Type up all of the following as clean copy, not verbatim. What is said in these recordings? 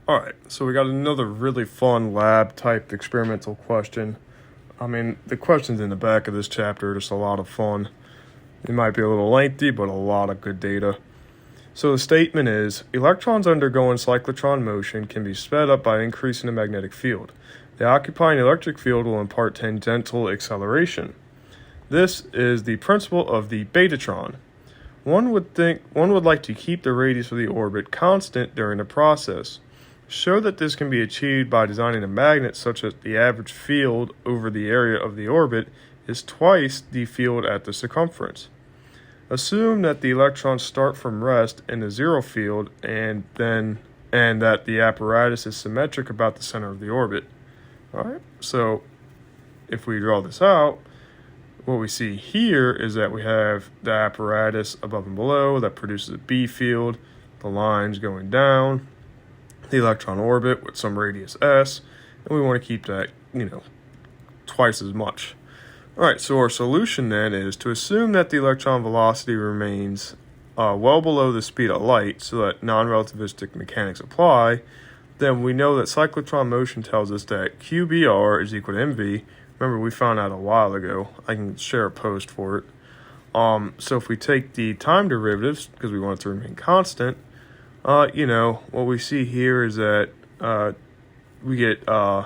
Alright, so we got another really fun lab-type experimental question. I mean, the questions in the back of this chapter are just a lot of fun. It might be a little lengthy, but a lot of good data. So the statement is, electrons undergoing cyclotron motion can be sped up by increasing the magnetic field. The occupying electric field will impart tangential acceleration. This is the principle of the betatron. One would like to keep the radius of the orbit constant during the process. Show that this can be achieved by designing a magnet such that the average field over the area of the orbit is twice the field at the circumference. Assume that the electrons start from rest in the zero field and that the apparatus is symmetric about the center of the orbit. Alright, so if we draw this out, what we see here is that we have the apparatus above and below that produces a B field, the lines going down, the electron orbit with some radius s, and we want to keep that, twice as much. Alright, so our solution then is to assume that the electron velocity remains well below the speed of light so that non-relativistic mechanics apply. Then we know that cyclotron motion tells us that QBR is equal to mv. Remember, we found out a while ago. I can share a post for it. So if we take the time derivatives, because we want it to remain constant, what we see here is that we get QR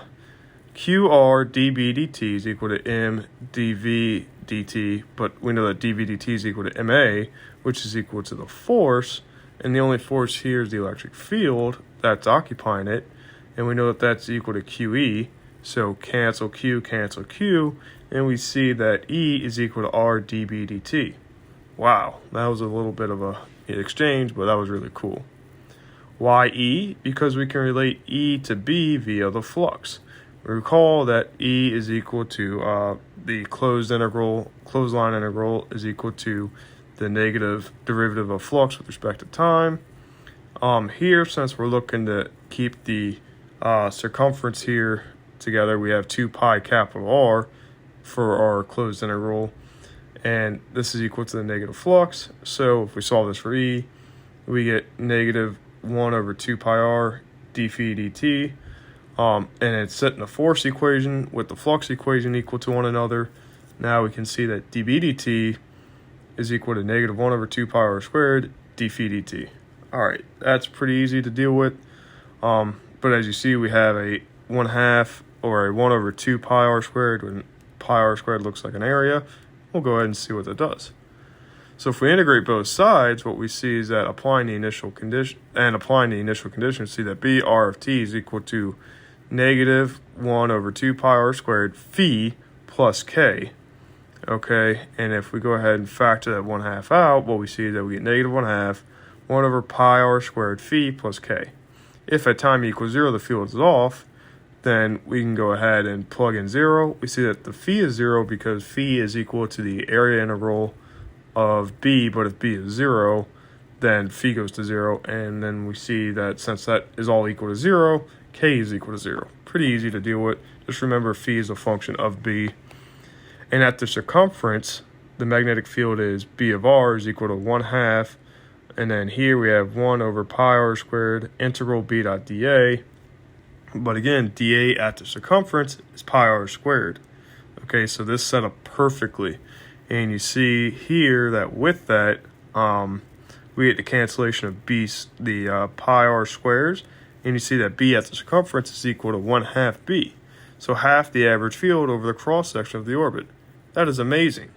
dB dt is equal to m dv dt, but we know that dV dt is equal to ma, which is equal to the force, and the only force here is the electric field that's occupying it, and we know that that's equal to QE, so cancel Q, and we see that E is equal to R dB dt. Wow, that was a little bit of an exchange, but that was really cool. Why E? Because we can relate E to B via the flux. Recall that E is equal to the closedline integral is equal to the negative derivative of flux with respect to time. Here, since we're looking to keep the circumference here together, we have 2 pi capital R for our closed integral, and this is equal to the negative flux. So if we solve this for E, we get negative 1 over 2 pi r dphi dt, and it's setting the force equation with the flux equation equal to one another. Now we can see that dB dt is equal to negative 1 over 2 pi r squared dphi dt. Alright, that's pretty easy to deal with, but as you see, we have a 1/2 or a 1 over 2 pi r squared when pi r squared looks like an area. We'll go ahead and see what that does. So if we integrate both sides, what we see is that applying the initial condition, see that B R of t is equal to negative 1 over 2 pi r squared phi plus k. Okay, and if we go ahead and factor that 1/2 out, what we see is that we get negative 1/2, 1 over pi r squared phi plus k. If at time equals 0, the field is off, then we can go ahead and plug in 0. We see that the phi is 0 because phi is equal to the area integral of B, but if B is 0, then phi goes to 0, and then we see that since that is all equal to 0, K is equal to 0. Pretty easy to deal with. Just remember phi is a function of B. And at the circumference, the magnetic field is B of R is equal to 1/2, and then here we have 1 over pi r squared integral B dot dA. But again, dA at the circumference is pi r squared. Okay, so this set up perfectly. And you see here that with that, we get the cancellation of the pi r squares, and you see that B at the circumference is equal to 1/2 B. So half the average field over the cross section of the orbit. That is amazing.